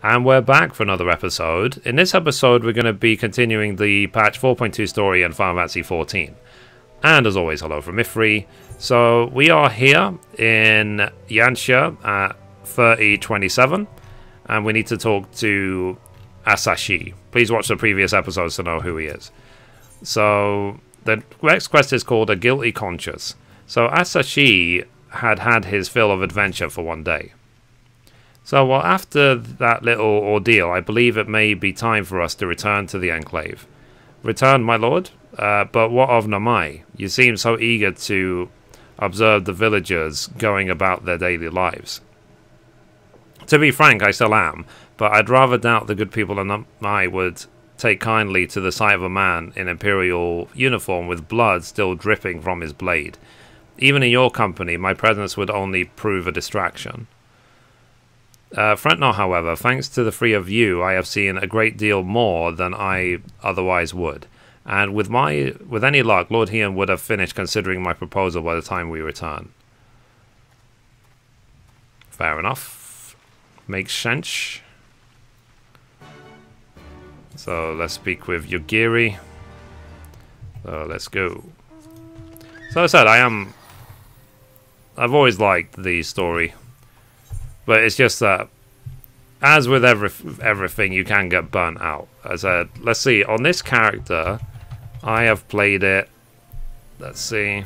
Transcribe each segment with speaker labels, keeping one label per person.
Speaker 1: And we're back for another episode. In this episode, we're going to be continuing the patch 4.2 story in Final Fantasy XIV. And as always, hello from Mithrie. So we are here in Yanxia at 3027, and we need to talk to Asashi. Please watch the previous episodes to know who he is. So the next quest is called A Guilty Conscience. So Asashi had his fill of adventure for one day. So, well, after that little ordeal, I believe it may be time for us to return to the Enclave. Return, my lord? But what of Namai? You seem so eager to observe the villagers going about their daily lives. To be frank, I still am, but I'd rather doubt the good people of Namai would take kindly to the sight of a man in Imperial uniform with blood still dripping from his blade. Even in your company, my presence would only prove a distraction. Fret not, however, thanks to the three of you, I have seen a great deal more than I otherwise would. And with any luck, Lord Heian would have finished considering my proposal by the time we return. Fair enough. Makes sense. So let's speak with Yugiri. So let's go. So as I said, I've always liked the story. But it's just that, as with everything, you can get burnt out. As I said, let's see, on this character, I have played it, let's see,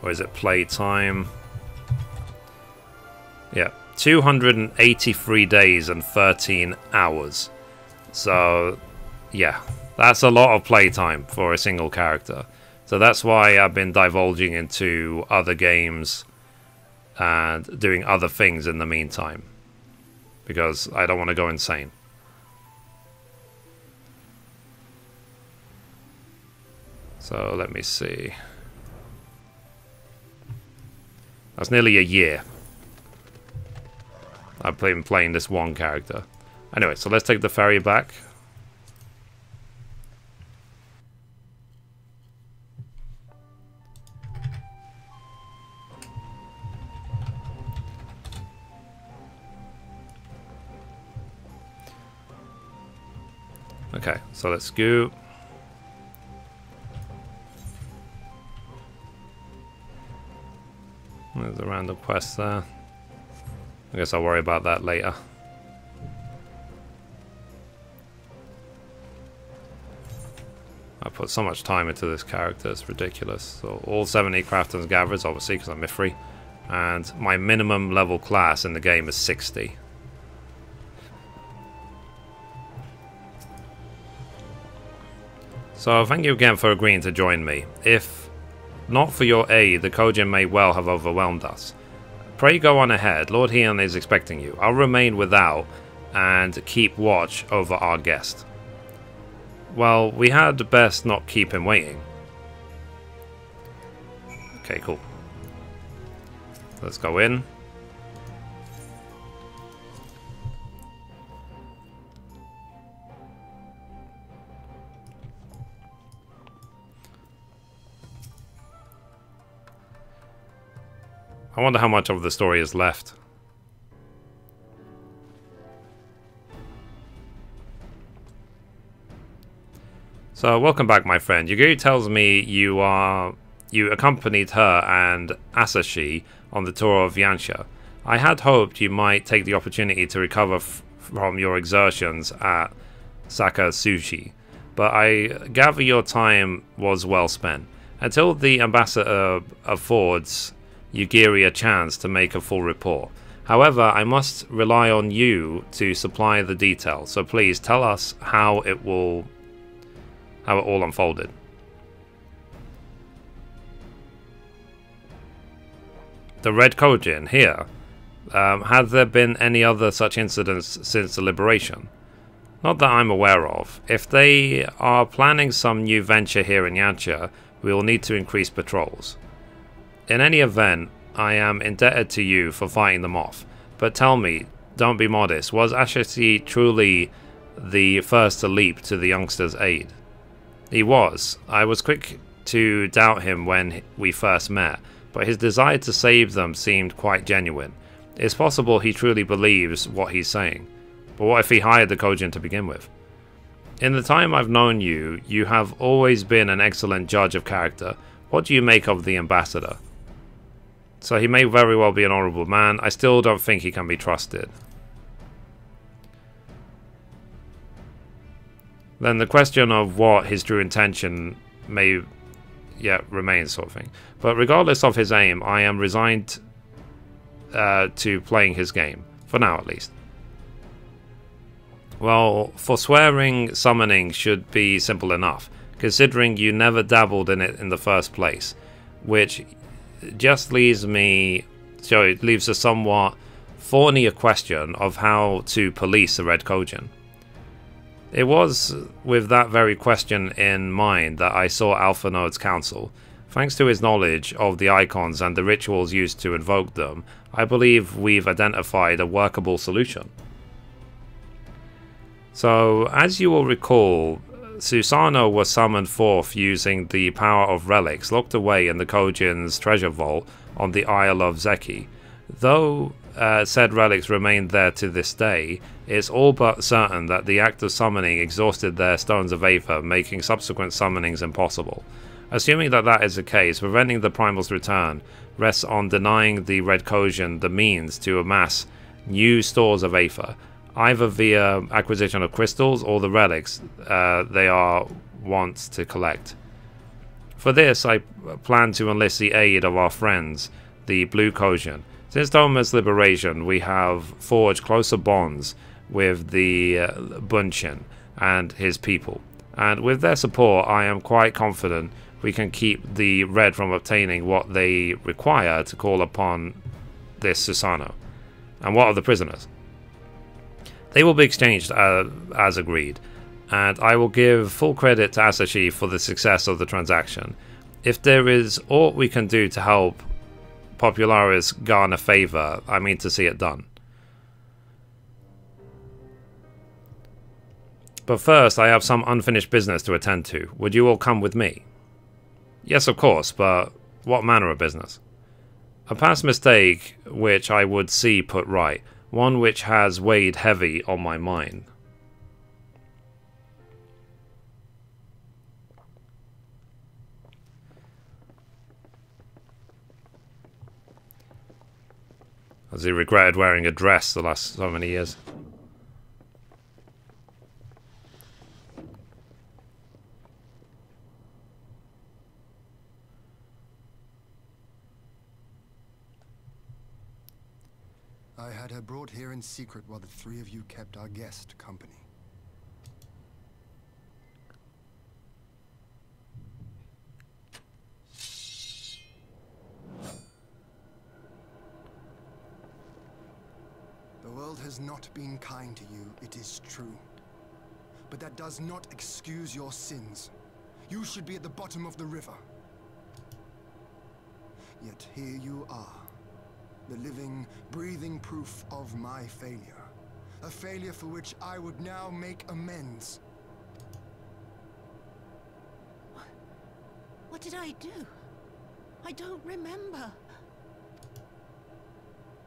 Speaker 1: or is it playtime? Yeah, 283 days and 13 hours. So, yeah, that's a lot of playtime for a single character. So that's why I've been divulging into other games and doing other things in the meantime, because I don't want to go insane. So let me see. That's nearly a year I've been playing this one character. Anyway, so let's take the ferry back. Okay, so let's go. There's a random quest there. I guess I'll worry about that later. I put so much time into this character, it's ridiculous. So all 70 crafters gatherers, obviously, because I'm Mithrie. And my minimum level class in the game is 60. So thank you again for agreeing to join me. If not for your aid, the Kojin may well have overwhelmed us. Pray go on ahead. Lord Heian is expecting you. I'll remain without and keep watch over our guest. Well, we had best not keep him waiting. Okay, cool. Let's go in. I wonder how much of the story is left. So, welcome back, my friend. Yugiri tells me you accompanied her and Asashi on the tour of Yanxia. I had hoped you might take the opportunity to recover from your exertions at Sakasushi, but I gather your time was well spent. Until the ambassador affords Yugiri a chance to make a full report. However, I must rely on you to supply the details, so please tell us how it all unfolded. The Red Kojin, here. Have there been any other such incidents since the liberation? Not that I'm aware of. If they are planning some new venture here in Yanxia, we will need to increase patrols. In any event, I am indebted to you for fighting them off. But tell me, don't be modest, was Asashi truly the first to leap to the youngster's aid? He was. I was quick to doubt him when we first met, but his desire to save them seemed quite genuine. It's possible he truly believes what he's saying, but what if he hired the Kojin to begin with? In the time I've known you, you have always been an excellent judge of character. What do you make of the ambassador? So he may very well be an honourable man. I still don't think he can be trusted. Then the question of what his true intention may remain, sort of thing. But regardless of his aim, I am resigned to playing his game. For now, at least. Well, forswearing summoning should be simple enough, considering you never dabbled in it in the first place, which just leaves a somewhat thornier question of how to police the Red Kojin. It was with that very question in mind that I saw Alpha Node's council. Thanks to his knowledge of the icons and the rituals used to invoke them, I believe we've identified a workable solution. So, as you will recall, Susanoo was summoned forth using the power of relics locked away in the Kojin's treasure vault on the Isle of Zeki. Though said relics remain there to this day, it's all but certain that the act of summoning exhausted their stones of Aether, making subsequent summonings impossible. Assuming that that is the case, preventing the Primal's return rests on denying the Red Kojin the means to amass new stores of Aether, either via acquisition of crystals or the relics they are wont to collect. For this, I plan to enlist the aid of our friends, the Blue Kojin. Since Doma's liberation, we have forged closer bonds with the Bunshin and his people, and with their support I am quite confident we can keep the Red from obtaining what they require to call upon this Susanoo. And what of the prisoners? They will be exchanged as agreed, and I will give full credit to Asashi for the success of the transaction. If there is aught we can do to help Popularis garner favour, I mean to see it done. But first, I have some unfinished business to attend to. Would you all come with me? Yes, of course, but what manner of business? A past mistake which I would see put right. One which has weighed heavy on my mind. Has he regretted wearing a dress the last so many years?
Speaker 2: I had her brought here in secret while the three of you kept our guest company. The world has not been kind to you, it is true. But that does not excuse your sins. You should be at the bottom of the river. Yet here you are. The living, breathing proof of my failure. A failure for which I would now make amends.
Speaker 3: What did I do? I don't remember.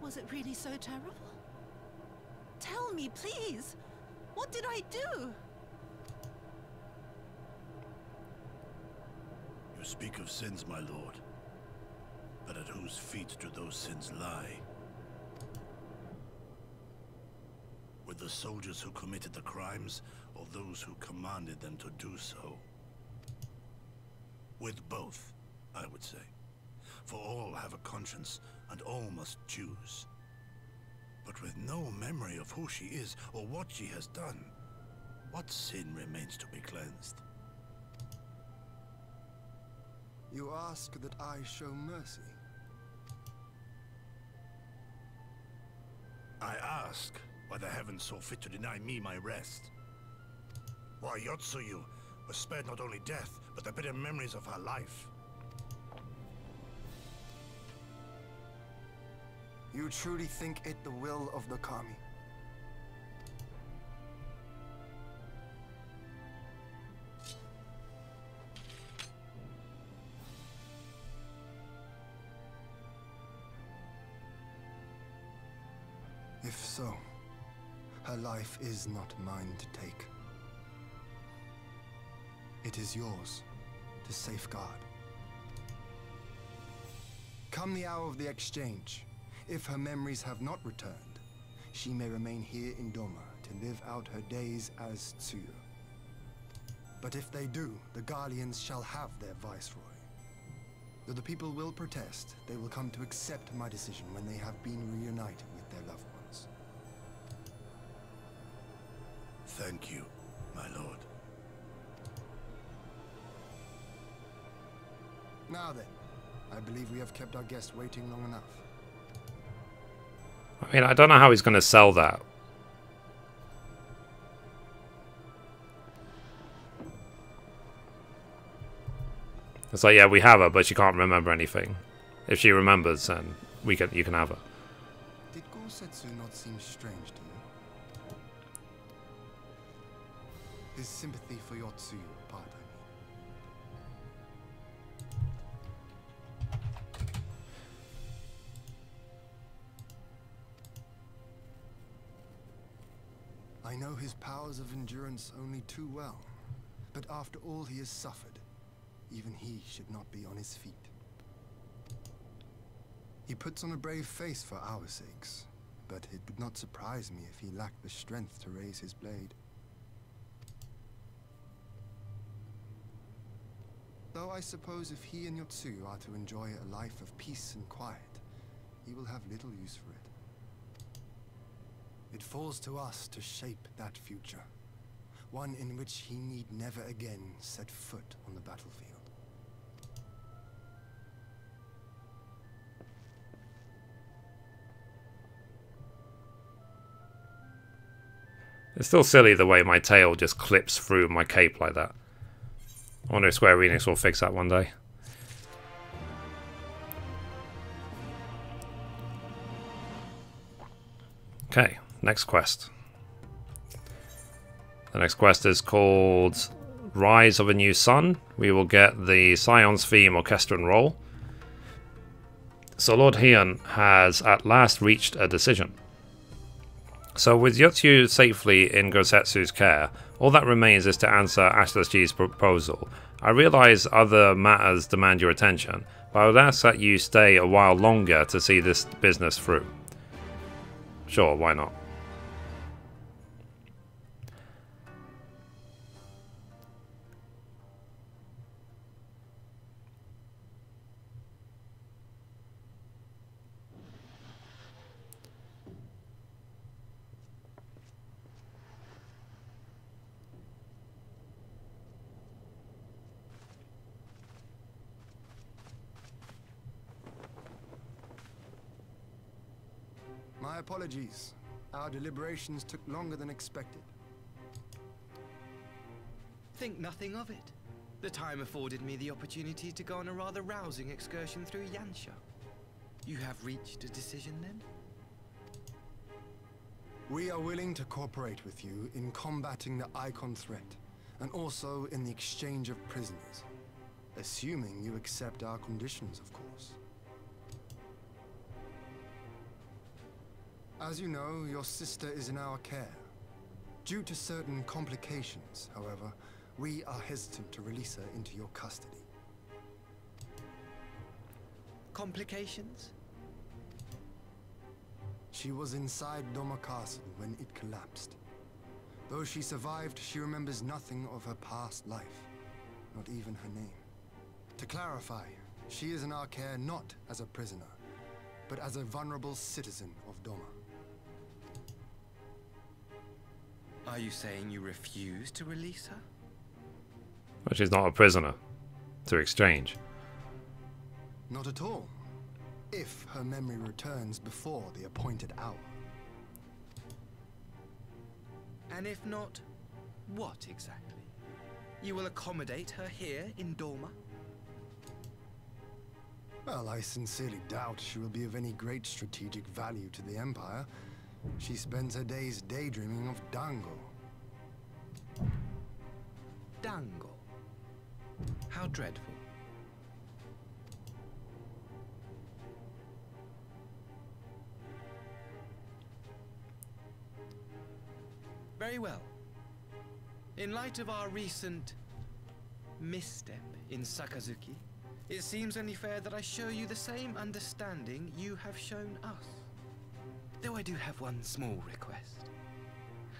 Speaker 3: Was it really so terrible? Tell me, please. What did I do?
Speaker 4: You speak of sins, my lord. But at whose feet do those sins lie? With the soldiers who committed the crimes, or those who commanded them to do so? With both, I would say. For all have a conscience, and all must choose. But with no memory of who she is, or what she has done, what sin remains to be cleansed?
Speaker 2: You ask that I show mercy.
Speaker 4: I ask why the heavens saw fit to deny me my rest. Why Yotsuyu was spared not only death, but the bitter memories of her life.
Speaker 2: You truly think it the will of the Kami? If so, her life is not mine to take. It is yours to safeguard. Come the hour of the exchange, if her memories have not returned, she may remain here in Doma to live out her days as Tsuyu. But if they do, the Guardians shall have their viceroy. Though the people will protest, they will come to accept my decision when they have been reunited with their loved ones.
Speaker 4: Thank you, my lord.
Speaker 2: Now then, I believe we have kept our guest waiting long enough.
Speaker 1: I mean, I don't know how he's going to sell that. It's like, yeah, we have her, but she can't remember anything. If she remembers, then you can have her.
Speaker 2: Did Gorsetsu not seem strange to you? His sympathy for your Tsuyu part, I know his powers of endurance only too well, but after all he has suffered, even he should not be on his feet. He puts on a brave face for our sakes, but it would not surprise me if he lacked the strength to raise his blade. Though I suppose if he and Yotsuyu are to enjoy a life of peace and quiet, he will have little use for it. It falls to us to shape that future, one in which he need never again set foot on the battlefield.
Speaker 1: It's still silly the way my tail just clips through my cape like that. I wonder if Square Enix will fix that one day. Okay, next quest. The next quest is called Rise of a New Sun. We will get the Scion's theme orchestral roll. So Lord Heian has at last reached a decision. So with Yotsuyu safely in Gosetsu's care, all that remains is to answer Ashla G's proposal. I realize other matters demand your attention, but I would ask that you stay a while longer to see this business through. Sure, why not?
Speaker 2: My apologies. Our deliberations took longer than expected.
Speaker 5: Think nothing of it. The time afforded me the opportunity to go on a rather rousing excursion through Yansha. You have reached a decision then?
Speaker 2: We are willing to cooperate with you in combating the Icon threat, and also in the exchange of prisoners. Assuming you accept our conditions, of course. As you know, your sister is in our care. Due to certain complications, however, we are hesitant to release her into your custody.
Speaker 5: Complications?
Speaker 2: She was inside Doma Castle when it collapsed. Though she survived, she remembers nothing of her past life, not even her name. To clarify, she is in our care not as a prisoner, but as a vulnerable citizen of Doma.
Speaker 5: Are you saying you refuse to release her?
Speaker 1: Well, she's not a prisoner to exchange.
Speaker 2: Not at all. If her memory returns before the appointed hour.
Speaker 5: And if not, what exactly? You will accommodate her here in Doma?
Speaker 2: Well, I sincerely doubt she will be of any great strategic value to the Empire. She spends her days daydreaming of Dango.
Speaker 5: Dango? How dreadful. Very well. In light of our recent misstep in Sakazuki, it seems only fair that I show you the same understanding you have shown us. Though I do have one small request.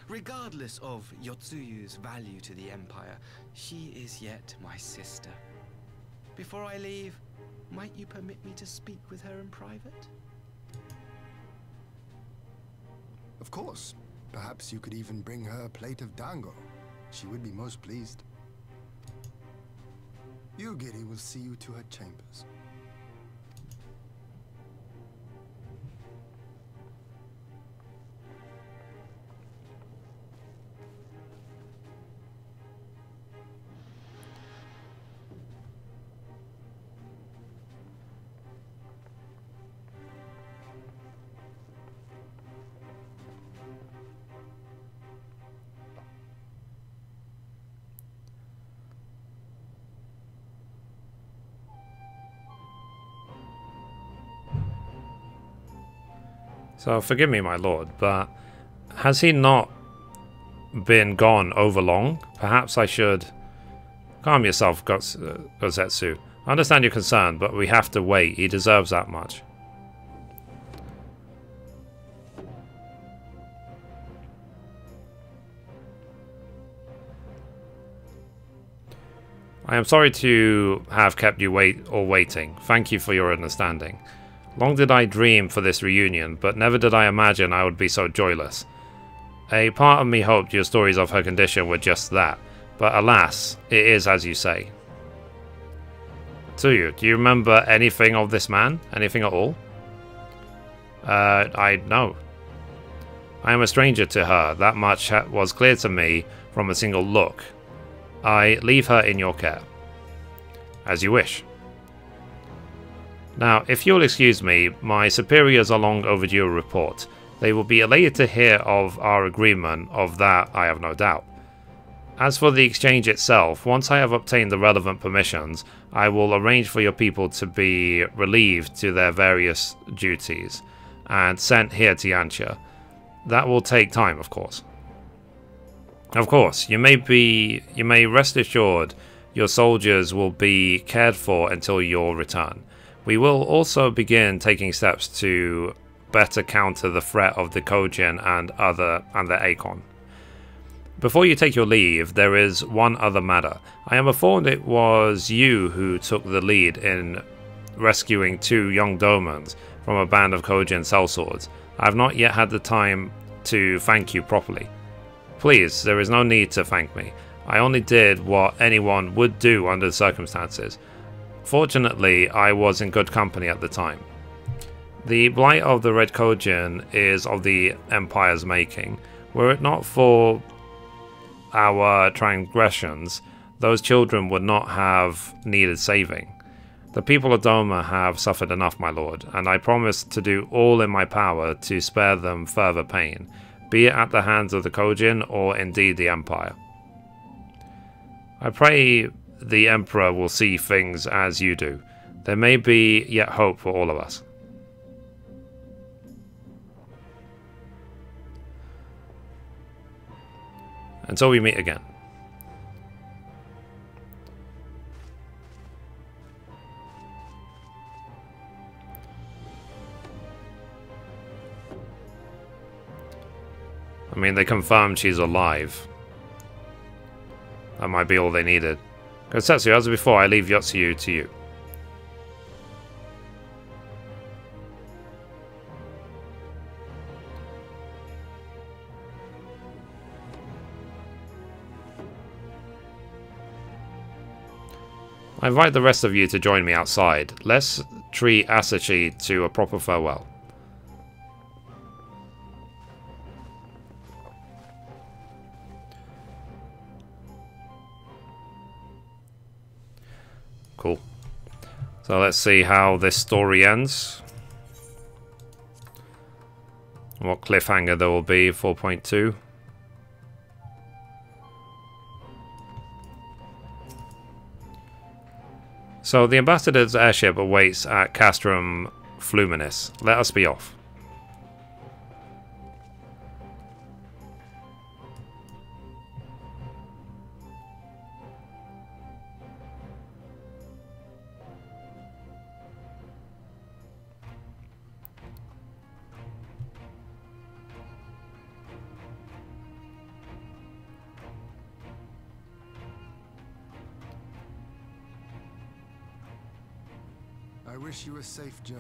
Speaker 5: Regardless of Yotsuyu's value to the Empire, she is yet my sister. Before I leave, might you permit me to speak with her in private?
Speaker 2: Of course. Perhaps you could even bring her a plate of dango. She would be most pleased. Yugiri will see you to her chambers.
Speaker 1: So forgive me, my lord, but has he not been gone over long? Perhaps I should... Calm yourself, Gozetsu. I understand your concern, but we have to wait. He deserves that much. I am sorry to have kept you waiting. Thank you for your understanding. Long did I dream for this reunion, but never did I imagine I would be so joyless. A part of me hoped your stories of her condition were just that, but alas, it is as you say. Tsuyu, do you remember anything of this man? Anything at all? I know. I am a stranger to her, that much was clear to me from a single look. I leave her in your care. As you wish. Now, if you'll excuse me, my superiors are long overdue a report. They will be elated to hear of our agreement, of that I have no doubt. As for the exchange itself, once I have obtained the relevant permissions, I will arrange for your people to be relieved to their various duties, and sent here to Yantia. That will take time, of course. Of course, you may rest assured your soldiers will be cared for until your return. We will also begin taking steps to better counter the threat of the Kojin and the Akon. Before you take your leave, there is one other matter. I am informed it was you who took the lead in rescuing 2 young domans from a band of Kojin sellswords. I have not yet had the time to thank you properly. Please, there is no need to thank me. I only did what anyone would do under the circumstances. Fortunately, I was in good company at the time. The blight of the Red Kojin is of the Empire's making. Were it not for our transgressions, those children would not have needed saving. The people of Doma have suffered enough, my lord, and I promise to do all in my power to spare them further pain, be it at the hands of the Kojin or indeed the Empire. I pray the Emperor will see things as you do. There may be yet hope for all of us. Until we meet again. I mean, they confirmed she's alive. That might be all they needed. Gosetsu, as before, I leave Yotsuyu to you. I invite the rest of you to join me outside. Let's treat Asachi to a proper farewell. Cool. So let's see how this story ends. What cliffhanger there will be, 4.2. So the Ambassador's airship awaits at Castrum Fluminis. Let us be off.
Speaker 2: I wish you a safe journey.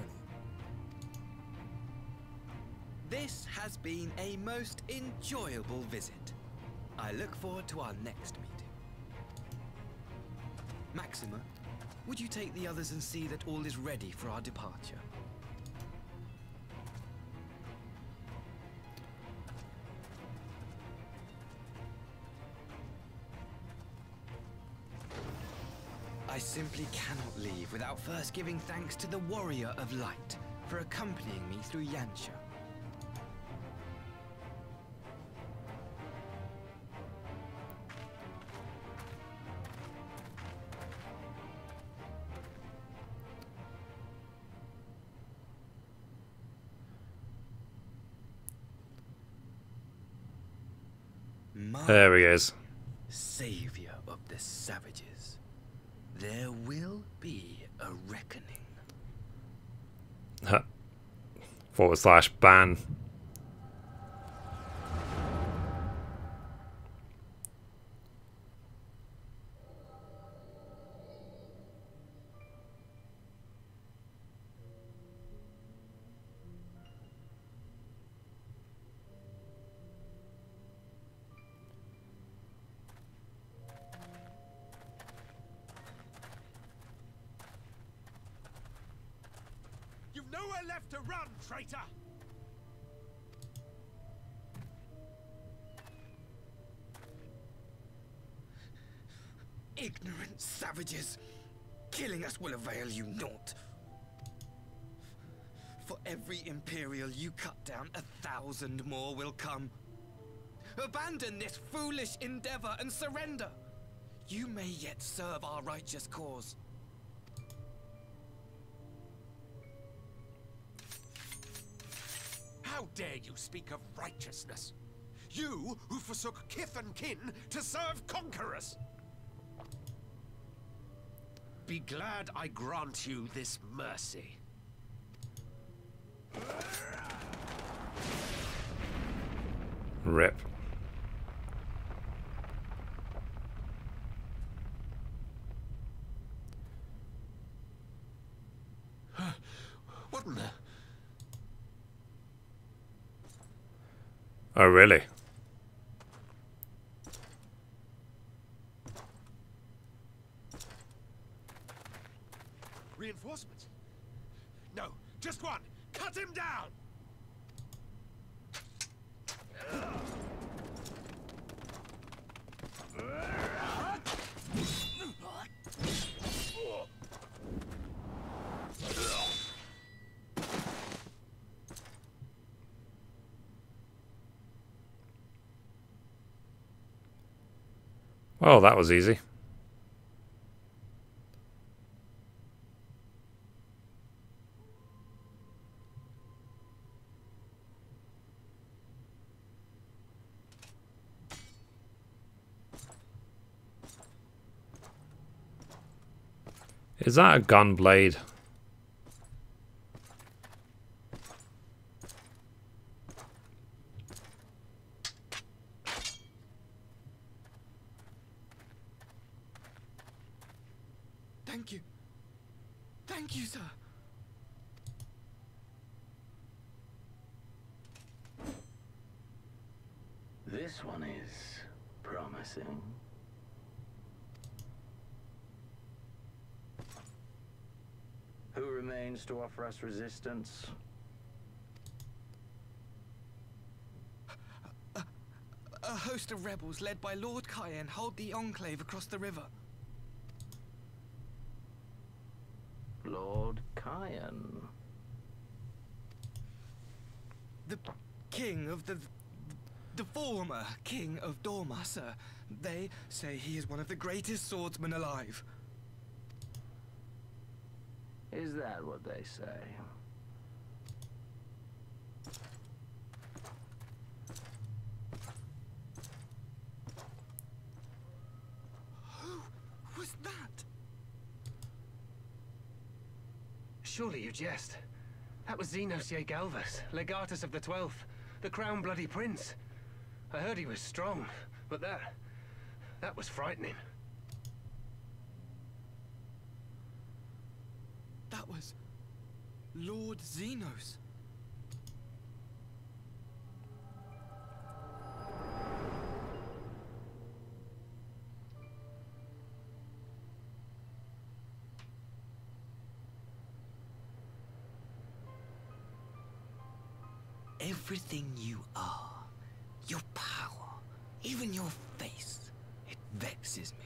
Speaker 5: This has been a most enjoyable visit. I look forward to our next meeting. Maxima, would you take the others and see that all is ready for our departure? I simply cannot leave without first giving thanks to the Warrior of Light for accompanying me through Yansha.
Speaker 1: There he is.
Speaker 5: Savior of the savages. There will be a reckoning.
Speaker 1: /ban.
Speaker 6: You've nowhere left to run, traitor!
Speaker 5: Ignorant savages! Killing us will avail you naught. For every Imperial you cut down, 1,000 more will come. Abandon this foolish endeavor and surrender. You may yet serve our righteous cause.
Speaker 6: How dare you speak of righteousness? You who forsook kith and kin to serve conquerors! Be glad I grant you this mercy.
Speaker 1: Rip.
Speaker 6: What in the...
Speaker 1: Oh, really?
Speaker 6: Reinforcements? No, just one! Cut him down!
Speaker 1: Well, that was easy. Is that a gun blade?
Speaker 5: Thank you. Thank you, sir.
Speaker 7: This one is promising. Who remains to offer us resistance?
Speaker 5: A host of rebels led by Lord Cayenne hold the enclave across the river.
Speaker 7: Lord Cayenne.
Speaker 5: The king of the former king of Dorma, sir. They say he is one of the greatest swordsmen alive.
Speaker 7: Is that what they say?
Speaker 5: Who was that?
Speaker 8: Surely you jest. That was Xenosier Galvus, legatus of the 12th, the Crown Bloody Prince. I heard he was strong, but that was frightening.
Speaker 5: That was Lord Xenos. Everything you are, your power, even your face, it vexes me.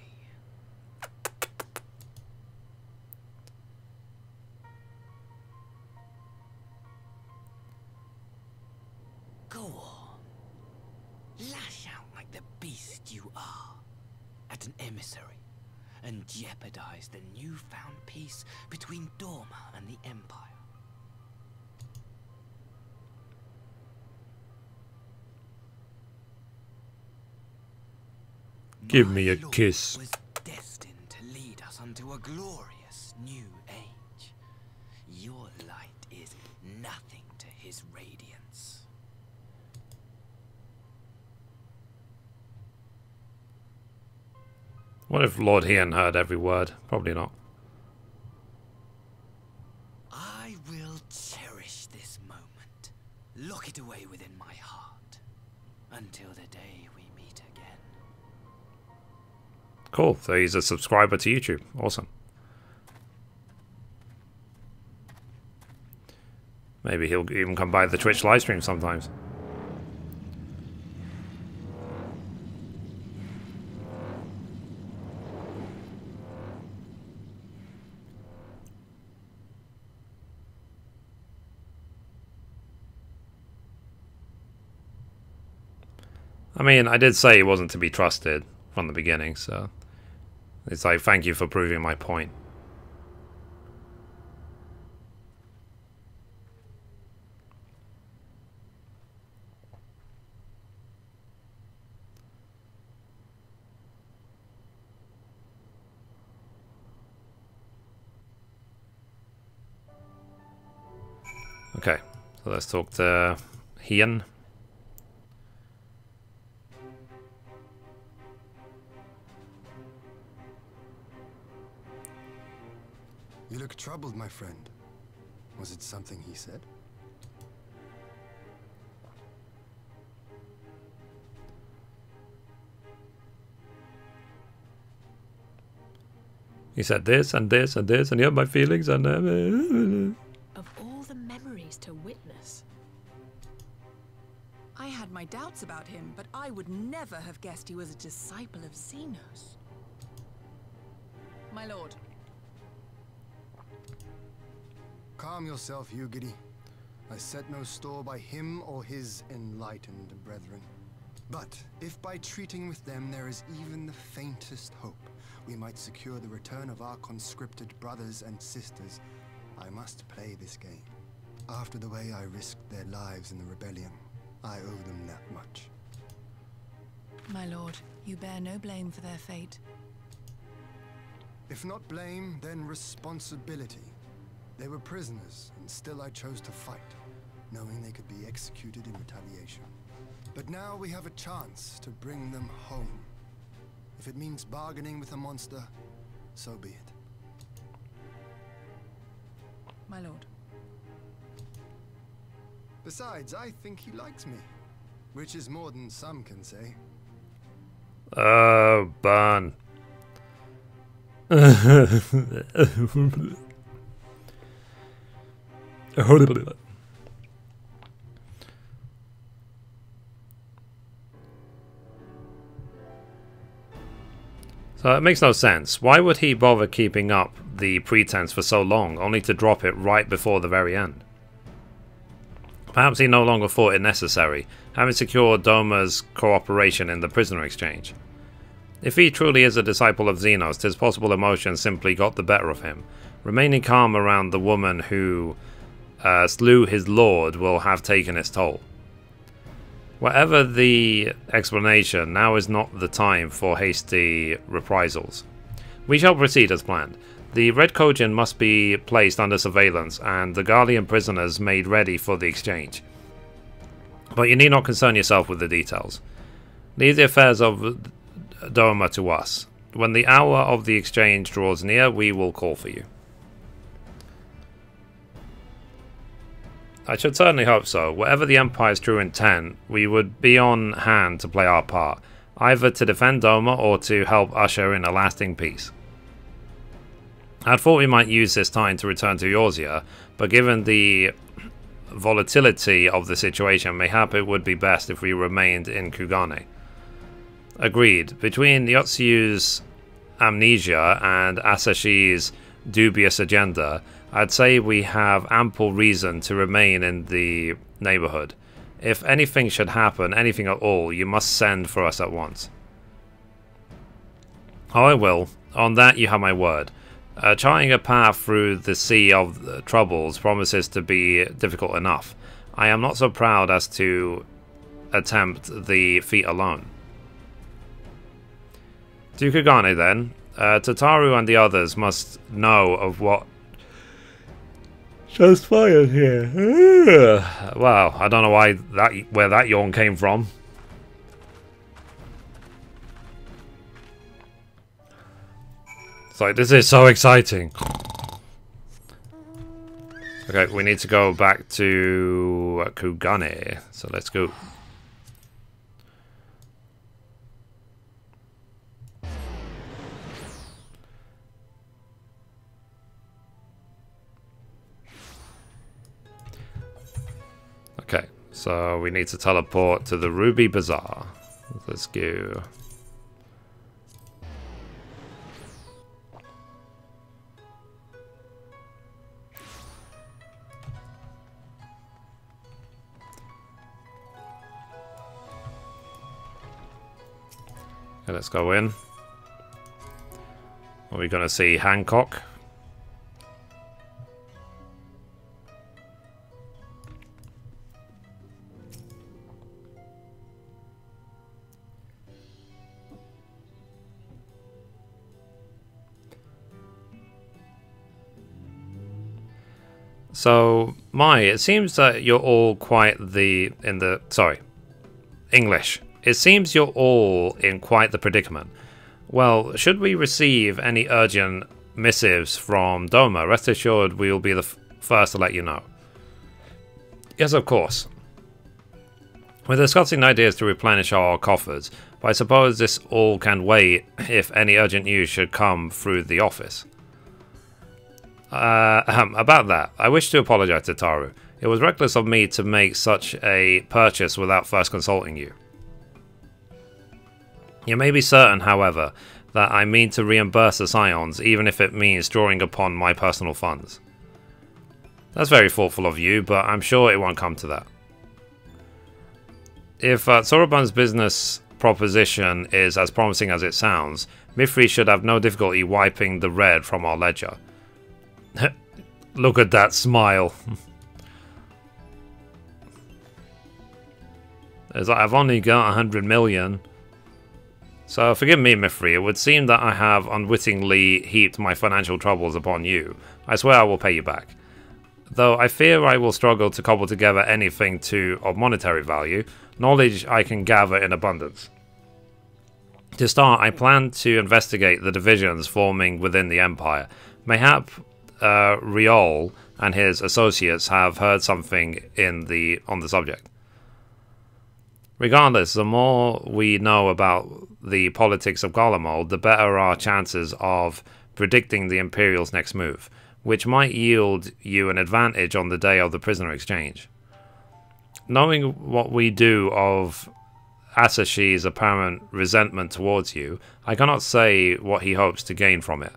Speaker 5: Go on. Lash out like the beast you are at an emissary and jeopardize the newfound peace between Dorma and the Empire.
Speaker 1: Give me a kiss.
Speaker 5: Was destined to lead us unto a glorious new age. Your light is nothing to his radiance.
Speaker 1: What if Lord Hien heard every word? Probably not.
Speaker 5: I will cherish this moment. Lock it away within my heart until the day we meet again.
Speaker 1: Cool, so he's a subscriber to YouTube. Awesome. Maybe he'll even come by the Twitch livestream sometimes. I mean, I did say he wasn't to be trusted from the beginning, so it's like, thank you for proving my point. Okay, so let's talk to Hien.
Speaker 2: You look troubled, my friend. Was it something he said?
Speaker 1: He said this and this and this, and you have my feelings, and
Speaker 9: Of all the memories to witness. I had my doubts about him, but I would never have guessed he was a disciple of Xenos. My lord.
Speaker 2: Calm yourself, Yugiri. I set no store by him or his enlightened brethren. But if by treating with them there is even the faintest hope, we might secure the return of our conscripted brothers and sisters, I must play this game. After the way I risked their lives in the rebellion, I owe them that much.
Speaker 9: My lord, you bear no blame for their fate.
Speaker 2: If not blame, then responsibility. They were prisoners, and still I chose to fight, knowing they could be executed in retaliation. But now we have a chance to bring them home. If it means bargaining with a monster, so be it.
Speaker 9: My lord.
Speaker 2: Besides, I think he likes me, which is more than some can say.
Speaker 1: Burn. So it makes no sense. Why would he bother keeping up the pretense for so long, only to drop it right before the very end? Perhaps he no longer thought it necessary, having secured Doma's cooperation in the prisoner exchange. If he truly is a disciple of Xenos, his possible emotions simply got the better of him. Remaining calm around the woman who slew his lord will have taken its toll. Whatever the explanation, now is not the time for hasty reprisals. We shall proceed as planned. The Red Kojin must be placed under surveillance and the Garlean prisoners made ready for the exchange. But you need not concern yourself with the details. Leave the affairs of Doma to us. When the hour of the exchange draws near, we will call for you. I should certainly hope so. Whatever the Empire's true intent, we would be on hand to play our part, either to defend Doma or to help usher in a lasting peace. I thought we might use this time to return to Eorzea, but given the volatility of the situation, mayhap it would be best if we remained in Kugane. Agreed. Between Yotsu's amnesia and Asashi's dubious agenda, I'd say we have ample reason to remain in the neighborhood. If anything should happen, anything at all, you must send for us at once. Oh, I will. On that you have my word. Charting a path through the sea of troubles promises to be difficult enough. I am not so proud as to attempt the feat alone. To Kugane then. Tataru and the others must know of what transpired here. Wow, I don't know where that yawn came from. It's like, this is so exciting. Okay, we need to go back to Kugane, so let's go. Okay, so we need to teleport to the Ruby Bazaar. Let's go. Okay, let's go in. Are we going to see Hancock? So, it seems that you're all quite English. It seems you're all in quite the predicament. Well, should we receive any urgent missives from Doma, rest assured we will be the first to let you know. Yes, of course. We're discussing ideas to replenish our coffers, but I suppose this all can wait if any urgent news should come through the office. About that, I wish to apologize to Taru. It was reckless of me to make such a purchase without first consulting you. You may be certain, however, that I mean to reimburse the Scions, even if it means drawing upon my personal funds. That's very thoughtful of you, but I'm sure it won't come to that. If Soroban's business proposition is as promising as it sounds, Mithrie should have no difficulty wiping the red from our ledger. Look at that smile. It's like, I've only got 100 million. So forgive me, Mithrie, it would seem that I have unwittingly heaped my financial troubles upon you. I swear I will pay you back. Though I fear I will struggle to cobble together anything of monetary value, knowledge I can gather in abundance. To start, I plan to investigate the divisions forming within the Empire. Mayhap Riol and his associates have heard something on the subject. Regardless, the more we know about the politics of Garlemald, the better our chances of predicting the Imperial's next move, which might yield you an advantage on the day of the prisoner exchange. Knowing what we do of Asashi's apparent resentment towards you, I cannot say what he hopes to gain from it.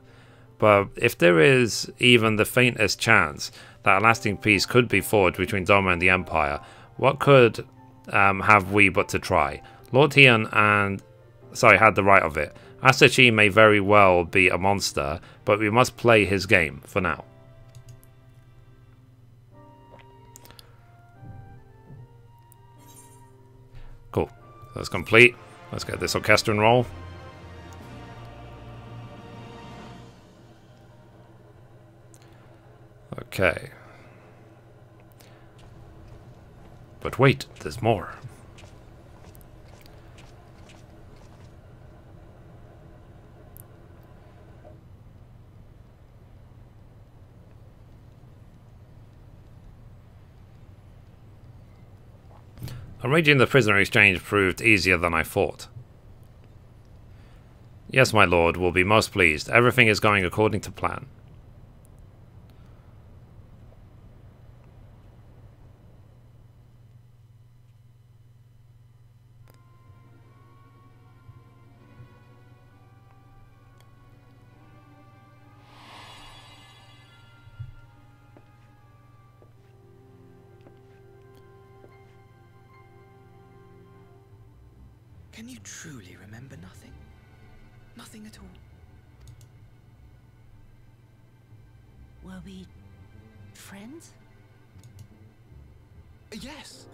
Speaker 1: But if there is even the faintest chance that a lasting peace could be forged between Doma and the Empire, what could have we but to try? Lord Tian had the right of it. Asashi may very well be a monster, but we must play his game for now. Cool. That's complete. Let's get this orchestra roll. Okay. But wait, there's more. Arranging the prisoner exchange proved easier than I thought. Yes, my lord, will be most pleased. Everything is going according to plan.
Speaker 5: Can you truly remember nothing? Nothing at all?
Speaker 3: Were we friends?
Speaker 5: Yes.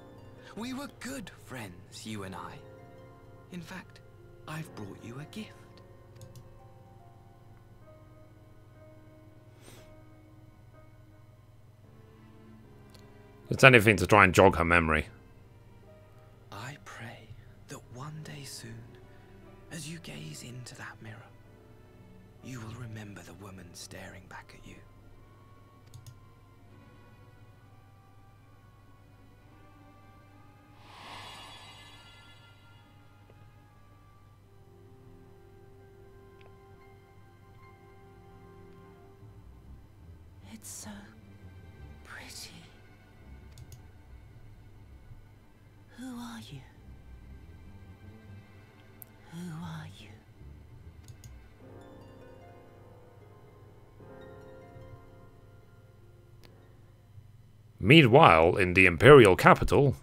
Speaker 5: We were good friends, you and I. In fact, I've brought you a gift.
Speaker 1: It's anything to try and jog her memory.
Speaker 5: I pray that one day soon, as you gaze into that mirror, you will remember the woman staring back at you.
Speaker 3: It's so pretty. Who are you? Who are you?
Speaker 1: Meanwhile, in the Imperial capital...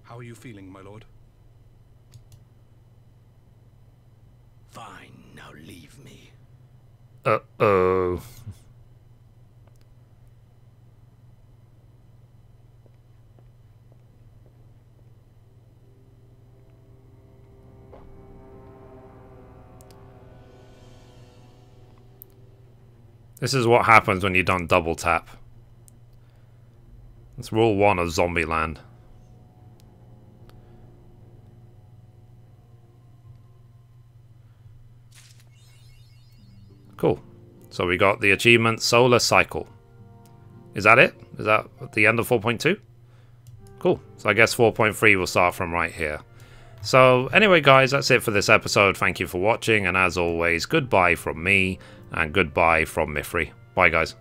Speaker 10: How are you feeling, my lord?
Speaker 5: Fine, now leave me.
Speaker 1: Uh-oh. This is what happens when you don't double tap. It's rule 1 of Zombieland. Cool. So we got the achievement Solar Cycle. Is that it? Is that the end of 4.2? Cool. So I guess 4.3 will start from right here. So anyway guys, that's it for this episode. Thank you for watching, and as always, goodbye from me and goodbye from Mithrie. Bye guys.